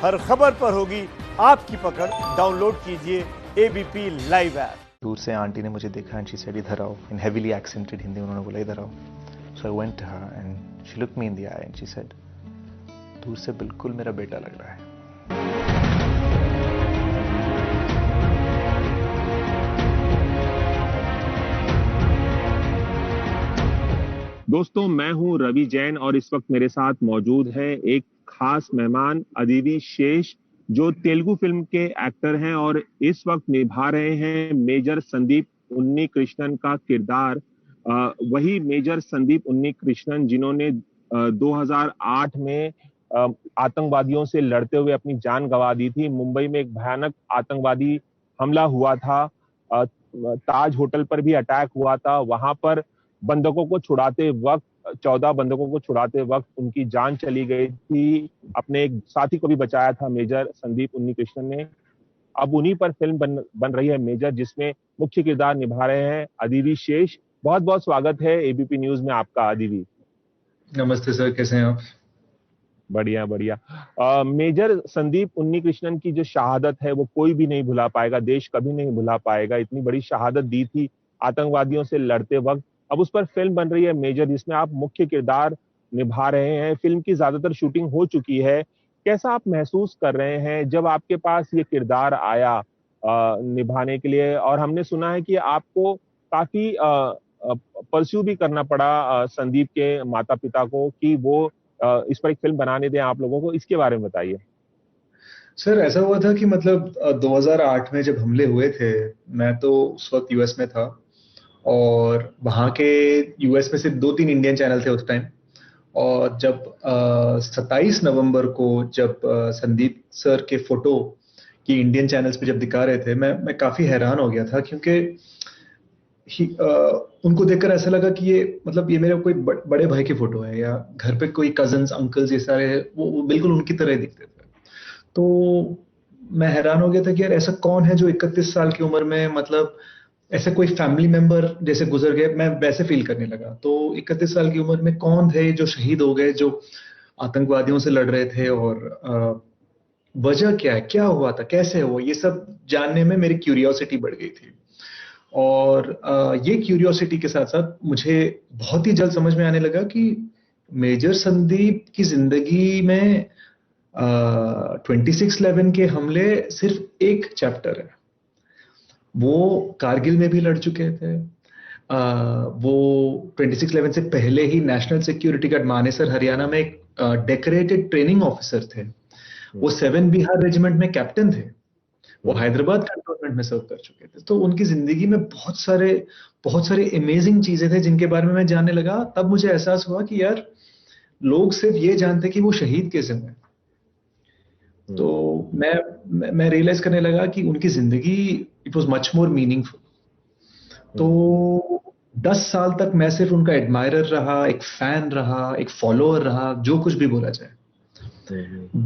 हर खबर पर होगी आपकी पकड़। डाउनलोड कीजिए एबीपी लाइव ऐप। दूर से आंटी ने मुझे देखा एंड शी सेड इधर आओ इन हेवीली एक्सेंटेड हिंदी उन्होंने बोला इधर आओ। So I went to her and she looked me in the eye and she said दूर से बिल्कुल मेरा बेटा लग रहा है। दोस्तों, मैं हूं रवि जैन और इस वक्त मेरे साथ मौजूद है एक खास मेहमान अदिति शेष, जो तेलुगु फिल्म के एक्टर हैं और इस वक्त निभा रहे हैं मेजर संदीप उन्नीकृष्णन का किरदार। वही मेजर संदीप उन्नीकृष्णन जिन्होंने 2008 में आतंकवादियों से लड़ते हुए अपनी जान गंवा दी थी। मुंबई में एक भयानक आतंकवादी हमला हुआ था, ताज होटल पर भी अटैक हुआ था। वहां पर बंधकों को छुड़ाते वक्त 14 बंधकों को छुड़ाते वक्त उनकी जान चली गई थी। अपने एक साथी को भी बचाया था मेजर संदीप उन्नीकृष्णन ने। अब उन्हीं पर फिल्म बन रही है मेजर, जिसमें मुख्य किरदार निभा रहे हैं अदिति शेष। बहुत बहुत स्वागत है एबीपी न्यूज में आपका अदिति। नमस्ते सर, कैसे हैं आप? बढ़िया बढ़िया। मेजर संदीप उन्नीकृष्णन की जो शहादत है वो कोई भी नहीं भुला पाएगा, देश कभी नहीं भुला पाएगा। इतनी बड़ी शहादत दी थी आतंकवादियों से लड़ते वक्त। अब उस पर फिल्म बन रही है मेजर, जिसमें आप मुख्य किरदार निभा रहे हैं। फिल्म की ज्यादातर शूटिंग हो चुकी है। कैसा आप महसूस कर रहे हैं जब आपके पास ये किरदार आया निभाने के लिए? और हमने सुना है कि आपको काफी परस्यू भी करना पड़ा संदीप के माता पिता को कि वो इस पर एक फिल्म बनाने दें आप लोगों को। इसके बारे में बताइए। सर, ऐसा हुआ था कि मतलब 2008 में जब हमले हुए थे, मैं तो उस वक्त यूएस में था और वहाँ के यूएस में सिर्फ 2-3 इंडियन चैनल थे उस टाइम। और जब 27 नवंबर को जब संदीप सर के फोटो की इंडियन चैनल्स पे जब दिखा रहे थे, मैं काफी हैरान हो गया था, क्योंकि उनको देखकर ऐसा लगा कि ये मेरे कोई बड़े भाई की फोटो है, या घर पे कोई कजन्स अंकल्स ये सारे वो बिल्कुल उनकी तरह ही दिखते थे। तो मैं हैरान हो गया था कि यार ऐसा कौन है जो 31 साल की उम्र में, मतलब ऐसे कोई फैमिली मेंबर जैसे गुजर गए, मैं वैसे फील करने लगा। तो 31 साल की उम्र में कौन थे जो शहीद हो गए, जो आतंकवादियों से लड़ रहे थे, और वजह क्या है, क्या हुआ था, कैसे हुआ, ये सब जानने में मेरी क्यूरियोसिटी बढ़ गई थी। और ये क्यूरियोसिटी के साथ साथ मुझे बहुत ही जल्द समझ में आने लगा कि मेजर संदीप की जिंदगी में 26/11 के हमले सिर्फ एक चैप्टर है। वो कारगिल में भी लड़ चुके थे। वो 26/11 से पहले ही national security guard Manesar Haryana में एक डेकोरेटेड ट्रेनिंग ऑफिसर थे। वो 7 बिहार रेजिमेंट में कैप्टन थे। वो हैदराबाद कंटोनमेंट में सर्व कर चुके थे। तो उनकी जिंदगी में बहुत सारे अमेजिंग चीजें थे जिनके बारे में मैं जानने लगा। तब मुझे एहसास हुआ कि यार लोग सिर्फ ये जानते कि वो शहीद कैसे हुए। तो मैं रियलाइज करने लगा कि उनकी जिंदगी it was much more meaningful. तो 10 साल तक मैं सिर्फ उनका एडमायरर रहा, एक फैन रहा, एक फॉलोअर रहा, जो कुछ भी बोला जाए।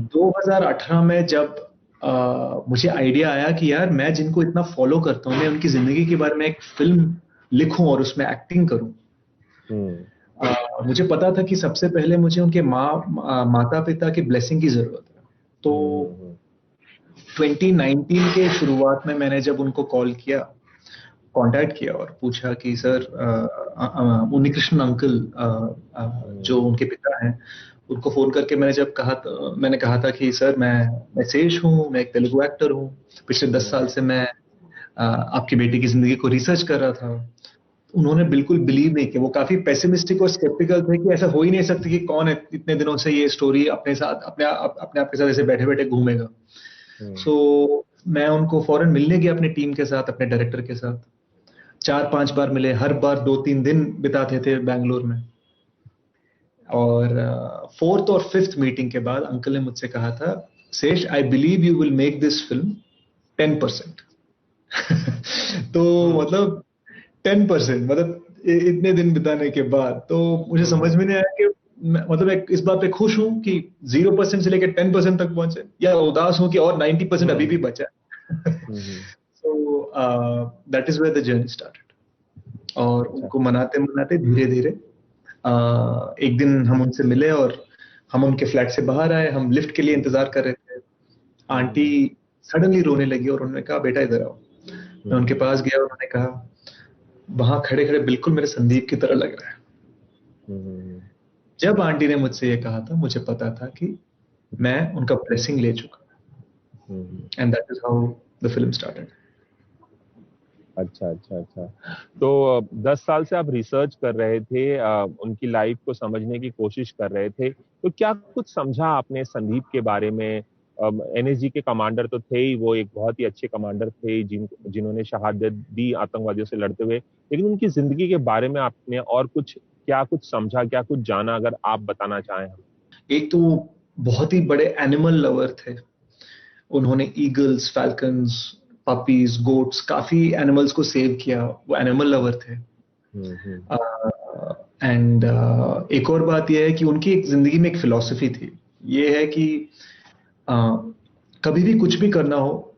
2018 में जब मुझे आइडिया आया कि यार मैं जिनको इतना फॉलो करता हूँ, मैं उनकी जिंदगी के बारे में एक फिल्म लिखूं और उसमें एक्टिंग करूं। मुझे पता था कि सबसे पहले मुझे उनके माता पिता की ब्लेसिंग की जरूरत है। तो 2019 के शुरुआत में मैंने जब उनको कांटेक्ट किया और पूछा कि सर उन्नीकृष्णन अंकल जो उनके पिता हैं, उनको फोन करके मैंने कहा था कि सर मैं शेष हूँ, मैं एक तेलुगु एक्टर हूँ। पिछले 10 साल से मैं आपकी बेटी की जिंदगी को रिसर्च कर रहा था। उन्होंने बिल्कुल बिलीव नहीं किया। वो काफी पेसिमिस्टिक और स्केप्टिकल थे कि ऐसा हो ही नहीं सकता कि कौन है इतने दिनों से ये स्टोरी अपने आप के साथ ऐसे बैठे बैठे घूमेगा। सो मैं उनको फौरन मिलने गया अपनी टीम के साथ, अपने डायरेक्टर के साथ। 4-5 बार मिले, हर बार 2-3 दिन बिताते थे बैंगलोर में। और 4th और 5th मीटिंग के बाद अंकल ने मुझसे कहा था, शेष I believe you will make this film 10%। तो मतलब 10%, मतलब इतने दिन बिताने के बाद तो मुझे समझ में नहीं आया कि मतलब इस बात पे खुश हूं कि 0% से लेकर 10% तक पहुंचे, या उदास हूं कि और 90% अभी भी बचा। So that is where the journey started. और उनको मनाते मनाते धीरे धीरे एक दिन हम उनसे मिले और हम उनके फ्लैट से बाहर आए। हम लिफ्ट के लिए इंतजार कर रहे थे आंटी सडनली रोने लगी और उन्होंने कहा बेटा इधर आओ। मैं उनके पास गया, उन्होंने कहा वहां खड़े खड़े बिल्कुल मेरे संदीप की तरह लग रहा है। जब आंटी ने मुझसे ये कहा था, मुझे पता था कि मैं उनका ब्लेसिंग ले चुका, and that is how the film started. अच्छा अच्छा अच्छा। तो 10 साल से आप रिसर्च कर रहे थे, उनकी लाइफ को समझने की कोशिश कर रहे थे, तो क्या कुछ समझा आपने संदीप के बारे में? एनएसजी के कमांडर तो थे ही, वो एक बहुत ही अच्छे कमांडर थे जिन्होंने शहादत दी आतंकवादियों से लड़ते हुए, लेकिन उनकी जिंदगी के बारे में आपने और कुछ क्या कुछ समझा, क्या कुछ जाना, अगर आप बताना चाहें हमें। एक तो बहुत ही बड़े एनिमल लवर थे। उन्होंने ईगल्स, फैल्कन्स, पपीज, गोट्स, काफी एनिमल्स को सेव किया। वो एनिमल लवर थे। एंड एक और बात यह है कि उनकी एक जिंदगी में एक फिलॉसफी थी। ये है कि कभी भी कुछ भी करना हो,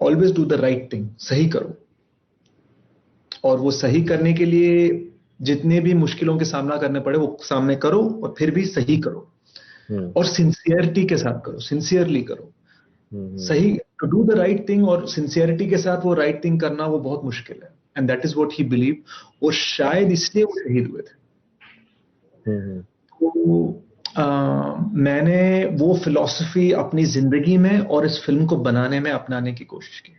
always do the right thing, सही करो। और वो सही करने के लिए जितने भी मुश्किलों के सामना करने पड़े वो सामने करो, और फिर भी सही करो, और सिंसियरिटी के साथ करो, सिंसियरली करो। सही, to do the right thing और सिंसियरिटी के साथ वो राइट थिंग करना वो बहुत मुश्किल है। And that is what he believe, और शायद इसलिए वो शहीद हुए थे। तो मैंने वो फिलॉसफी अपनी जिंदगी में और इस फिल्म को बनाने में अपनाने की कोशिश की।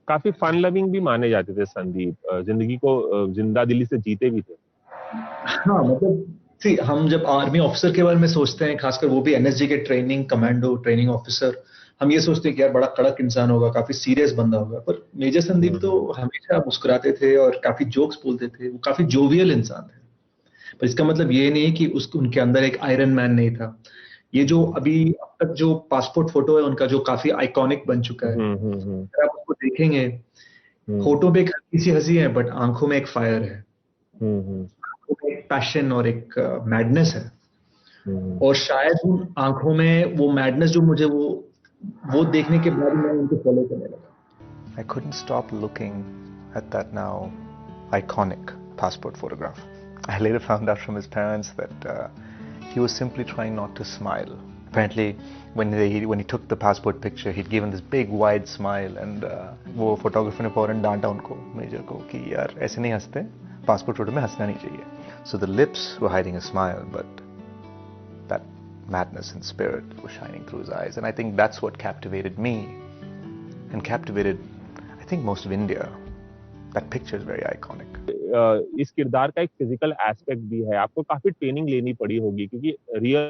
काफी फन लविंग भी माने जाते थे संदीप, जिंदगी को जिंदा दिली से जीते भी थे। हाँ, मतलब हम जब आर्मी ऑफिसर के बारे में सोचते हैं, खासकर वो भी एनएसजी के ट्रेनिंग कमांडो ट्रेनिंग ऑफिसर, हम ये सोचते हैं कि यार बड़ा कड़क इंसान होगा, काफी सीरियस बंदा होगा। पर मेजर संदीप तो हमेशा मुस्कुराते थे और काफी जोक्स बोलते थे। वो काफी जोवियल इंसान थे। पर इसका मतलब ये नहीं कि उनके अंदर एक आयरन मैन नहीं था। ये जो अभी अब तक जो पासपोर्ट फोटो है उनका, जो काफी आइकॉनिक बन चुका है, अगर आप उसको देखेंगे, फोटो पे एक हल्की सी हंसी है, बट आंखों में एक फायर है, आंखों में एक पैशन और एक मैडनेस है। और शायद उन आंखों में वो मैडनेस जो मुझे वो देखने के बाद मैं उनको फॉलो करने लगा। I couldn't stop looking at that now iconic passport photograph. I later found out from his parents that he was simply trying not to smile. Apparently, when he took the passport picture, he'd given this big wide smile, and वो photographer ने फौरन डांटा उनको, major को, कि यार ऐसे नहीं हंसते, passport photo में हंसना नहीं चाहिए. So the lips were hiding a smile, but that madness and spirit was shining through his eyes, and I think that's what captivated me, and captivated, I think, most of India. That picture is very iconic. इस किरदार का एक physical aspect भी है। आपको काफी training लेनी पड़ी होगी, क्योंकि रियल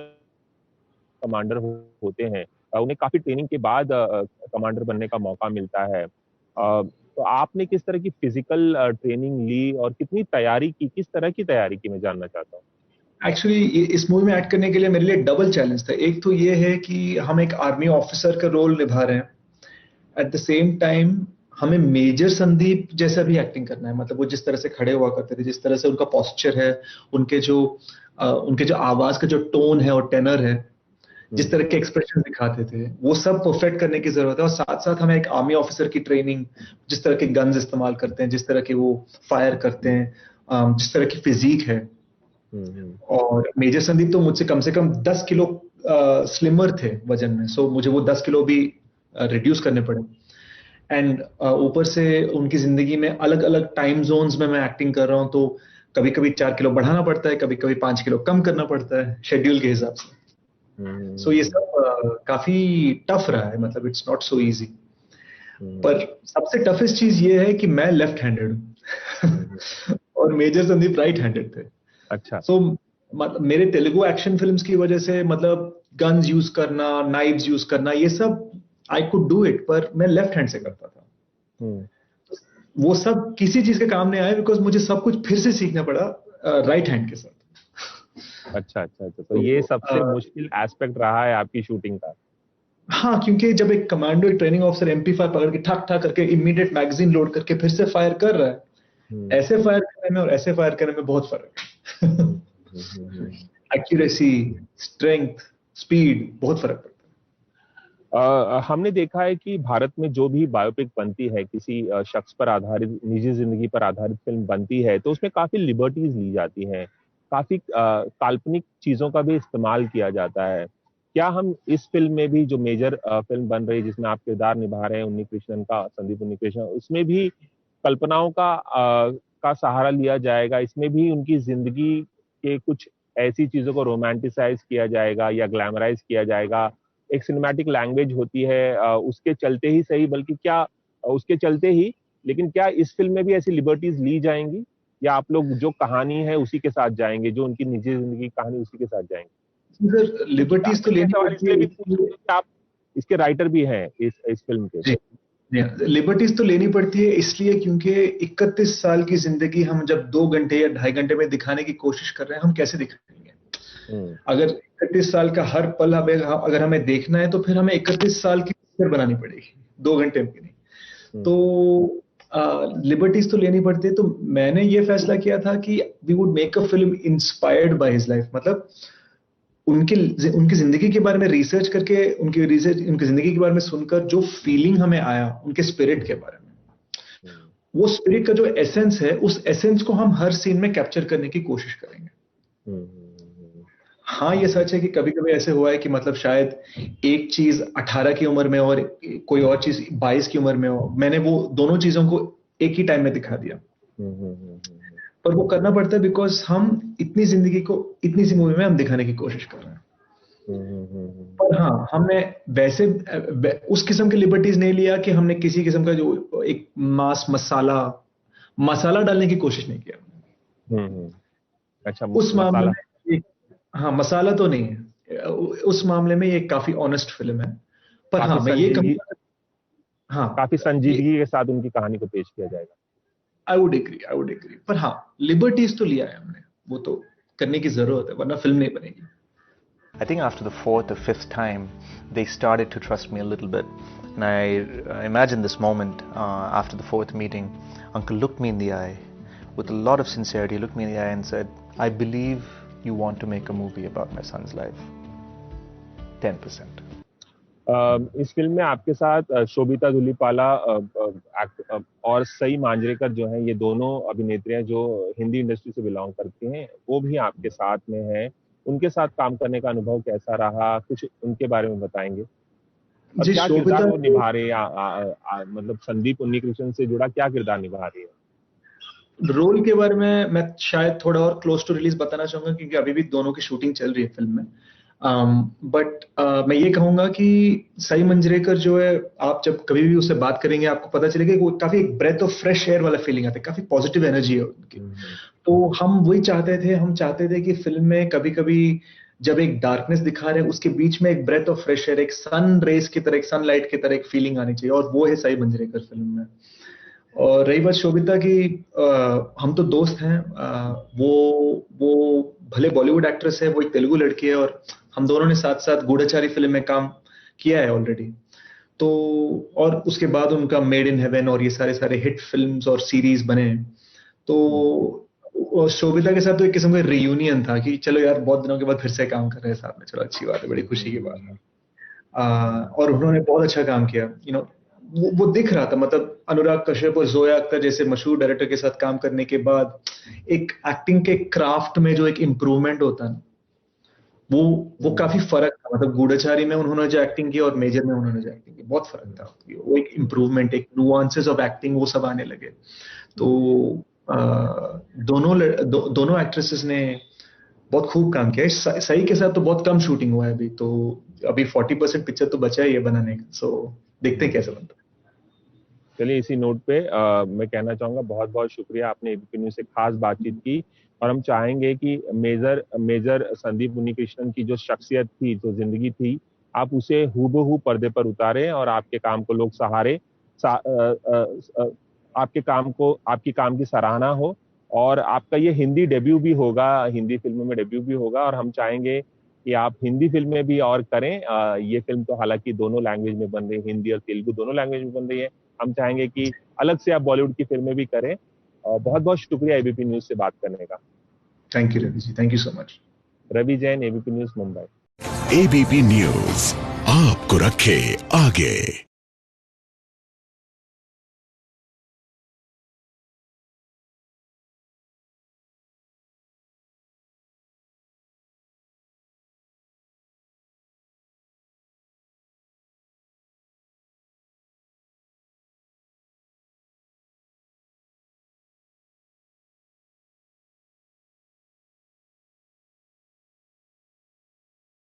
कमांडर होते हैं, उन्हें काफी ट्रेनिंग के बाद कमांडर बनने का मौका मिलता है। तो आपने किस तरह की फिजिकल ट्रेनिंग ली और कितनी तैयारी की, किस तरह की तैयारी की, मैं जानना चाहता हूँ। एक्चुअली इस मूवी में ऐड करने के लिए मेरे लिए डबल चैलेंज था। एक तो ये है कि हम एक आर्मी ऑफिसर का रोल निभा रहे हैं, एट द सेम टाइम हमें मेजर संदीप जैसा भी एक्टिंग करना है। मतलब वो जिस तरह से खड़े हुआ करते थे, जिस तरह से उनका पोस्चर है, उनके जो आवाज का जो टोन है और टेनर है, जिस तरह के एक्सप्रेशन दिखाते थे, वो सब परफेक्ट करने की जरूरत है। और साथ साथ हमें एक आर्मी ऑफिसर की ट्रेनिंग, जिस तरह के गन्स इस्तेमाल करते हैं, जिस तरह के वो फायर करते हैं, जिस तरह की फिजिक है। और मेजर संदीप तो मुझसे कम से कम 10 किलो स्लिमर थे वजन में, सो मुझे वो 10 किलो भी रिड्यूस करने पड़े। एंड ऊपर से उनकी जिंदगी में अलग अलग टाइम जोन्स में मैं एक्टिंग कर रहा हूँ, तो कभी कभी 4 किलो बढ़ाना पड़ता है, कभी कभी 5 किलो कम करना पड़ता है शेड्यूल के हिसाब से। सो ये सब काफी टफ रहा है, मतलब इट्स नॉट सो इजी। पर सबसे टफेस्ट चीज ये है कि मैं लेफ्ट हैंडेड हूँ और मेजर संदीप राइट हैंडेड थे। अच्छा। सो मेरे तेलुगु एक्शन फिल्म्स की वजह से, मतलब गन्स यूज करना, नाइव्स यूज करना, ये सब आई कुड डू इट, पर मैं लेफ्ट हैंड से करता था। वो सब किसी चीज के काम नहीं आया, बिकॉज मुझे सब कुछ फिर से सीखना पड़ा राइट हैंड के साथ। अच्छा अच्छा अच्छा। तो ये सबसे मुश्किल एस्पेक्ट रहा है आपकी शूटिंग का। हाँ, क्योंकि जब एक कमांडो, एक ट्रेनिंग ऑफिसर MP5 पकड़ के ठक ठक करके इमीडिएट मैगजीन लोड करके फिर से फायर कर रहा है, ऐसे फायर करने में और ऐसे फायर करने में बहुत फर्क है। एक्यूरेसी, स्ट्रेंथ, स्पीड, बहुत फर्क पड़ता है। हमने देखा है कि भारत में जो भी बायोपिक बनती है, किसी शख्स पर आधारित, निजी जिंदगी पर आधारित फिल्म बनती है, तो उसमें काफी लिबर्टीज ली जाती हैं, काफी काल्पनिक चीजों का भी इस्तेमाल किया जाता है। क्या हम इस फिल्म में भी, जो मेजर फिल्म बन रही है जिसमें आप किरदार निभा रहे हैं उन्नीकृष्णन का, संदीप उन्नीकृष्णन, उसमें भी कल्पनाओं का सहारा लिया जाएगा? इसमें भी उनकी जिंदगी के कुछ ऐसी चीजों को रोमांटिसाइज किया जाएगा या ग्लैमराइज किया जाएगा? एक सिनेमैटिक लैंग्वेज होती है, उसके चलते ही सही, बल्कि क्या उसके चलते ही, लेकिन क्या इस फिल्म में भी ऐसी लिबर्टीज ली जाएंगी, या आप लोग जो कहानी है उसी के साथ जाएंगे, जो उनकी निजी जिंदगी की कहानी उसी के साथ जाएंगे? लिबर्टीज तो लेनी पड़ती है। आप इसके राइटर भी हैं इस फिल्म के। लिबर्टीज तो लेनी पड़ती है इसलिए क्योंकि 31 साल की जिंदगी हम जब 2 घंटे या 2.5 घंटे में दिखाने की कोशिश कर रहे हैं, हम कैसे दिखाएंगे? अगर 31 साल का हर पल अगर हमें देखना है तो फिर हमें 31 साल की पिक्चर बनानी पड़ेगी, 2 घंटे में नहीं। तो लिबर्टीज तो लेनी पड़ती है। तो मैंने ये फैसला किया था कि we would make a film inspired by his life, मतलब उनकी जिंदगी के बारे में रिसर्च करके, उनकी जिंदगी के बारे में सुनकर जो फीलिंग हमें आया उनके स्पिरिट के बारे में, वो स्पिरिट का जो एसेंस है, उस एसेंस को हम हर सीन में कैप्चर करने की कोशिश करेंगे। हाँ, ये सच है कि कभी कभी ऐसे हुआ है कि मतलब शायद एक चीज 18 की उम्र में और कोई और चीज 22 की उम्र में हो, मैंने वो दोनों चीजों को एक ही टाइम में दिखा दिया। पर वो करना पड़ता है बिकॉज हम इतनी जिंदगी को इतनी सी मूवी में हम दिखाने की कोशिश कर रहे हैं। पर हाँ, हमने वैसे उस किस्म की लिबर्टीज नहीं लिया कि हमने किसी किस्म का जो एक मास मसाला डालने की कोशिश नहीं किया। अच्छा, उस मामले में हाँ, मसाला तो नहीं है। उस मामले में ये काफी ऑनेस्ट फिल्म है। पर हाँ, मैं ये कहूँगा, हाँ, काफी संजीदगी के साथ उनकी कहानी को पेश किया जाएगा। I would agree. पर हाँ, लिबर्टीज तो लिया है हमने, वो तो करने की जरूरत है, वरना फिल्म नहीं बनेगी। I think after the 4th or 5th time, they started to trust me a little bit. And I imagine this moment after the 4th meeting. Uncle looked me in the eye with a lot of sincerity, looked me in the eye and said, I believe you want to make a movie about my son's life. 10%. इस film में आपके साथ शोभिता धुलीपाला और सई मांजरेकर जो हैं, ये दोनों अभिनेत्रियां जो हिंदी इंडस्ट्री से बिलोंग करती हैं, वो भी आपके साथ में हैं। उनके साथ काम करने का अनुभव कैसा रहा, कुछ उनके बारे में बताएंगे? और क्या किरदार वो निभा रहे हैं, मतलब संदीप उन्नीकृष्णन से जुड़ा क्या किरदार निभा रही है? रोल के बारे में मैं शायद थोड़ा और क्लोज टू रिलीज बताना चाहूंगा क्योंकि अभी भी दोनों की शूटिंग चल रही है फिल्म में। बट मैं ये कहूंगा कि सई मंजरेकर जो है, आप जब कभी भी उससे बात करेंगे आपको पता चलेगा कि वो काफी एक ब्रेथ ऑफ फ्रेश एयर वाला फीलिंग आता है, काफी पॉजिटिव एनर्जी है उनकी। तो हम वही चाहते थे कि फिल्म में कभी कभी जब एक डार्कनेस दिखा रहे हैं उसके बीच में एक ब्रेथ ऑफ फ्रेश एयर, एक सन रेज की तरह, एक सनलाइट की तरह एक फीलिंग आनी चाहिए, और वो है सई मंजरेकर फिल्म में। और रही बात शोभिता की, हम तो दोस्त हैं। वो भले बॉलीवुड एक्ट्रेस है, वो एक तेलुगु लड़की है, और हम दोनों ने साथ साथ गूढ़चारी फिल्म में काम किया है ऑलरेडी। तो और उसके बाद उनका मेड इन हेवन और ये सारे हिट फिल्म्स और सीरीज बने। तो शोभिता के साथ तो एक किस्म का रियूनियन था कि चलो यार, बहुत दिनों के बाद फिर से काम कर रहे हैं साथ में, चलो अच्छी बात है, बड़ी खुशी की बात है। और उन्होंने बहुत अच्छा काम किया। वो दिख रहा था, मतलब अनुराग कश्यप और जोया अख्तर जैसे मशहूर डायरेक्टर के साथ काम करने के बाद एक एक्टिंग के क्राफ्ट में जो एक इम्प्रूवमेंट होता है, वो काफी फर्क था। मतलब गूढ़चारी में उन्होंने जो एक्टिंग की और मेजर में उन्होंने जो एक्टिंग की, बहुत फर्क था। वो एक इम्प्रूवमेंट, एक नुआंसेस ऑफ एक्टिंग, वो सब आने लगे। तो दोनों एक्ट्रेसेस ने बहुत खूब काम किया। सही के साथ तो बहुत कम शूटिंग हुआ है अभी, तो अभी 40% पिक्चर तो बचा है ये बनाने का। सो देखते हैं कैसे बनता है। चलिए, इसी नोट पे मैं कहना चाहूंगा, बहुत बहुत शुक्रिया, आपने एबीपी न्यूज़ से खास बातचीत की। और हम चाहेंगे कि मेजर संदीप उन्नीकृष्णन की जो शख्सियत थी, जो जिंदगी थी, आप उसे हूबहू पर्दे पर उतारें और आपके काम को लोग सहारे, आपके काम की सराहना हो। और आपका ये हिंदी डेब्यू भी होगा, हिंदी फिल्मों में डेब्यू भी होगा, और हम चाहेंगे कि आप हिंदी फिल्में भी और करें। ये फिल्म तो हालांकि दोनों लैंग्वेज में बन रही है, हिंदी और तेलुगु दोनों लैंग्वेज में बन रही है। हम चाहेंगे कि अलग से आप बॉलीवुड की फिल्में भी करें। बहुत बहुत शुक्रिया एबीपी न्यूज़ से बात करने का। Thank you Ravi ji, thank you so much. Ravi Jain, ABP news, Mumbai. ABP news आपको रखे आगे।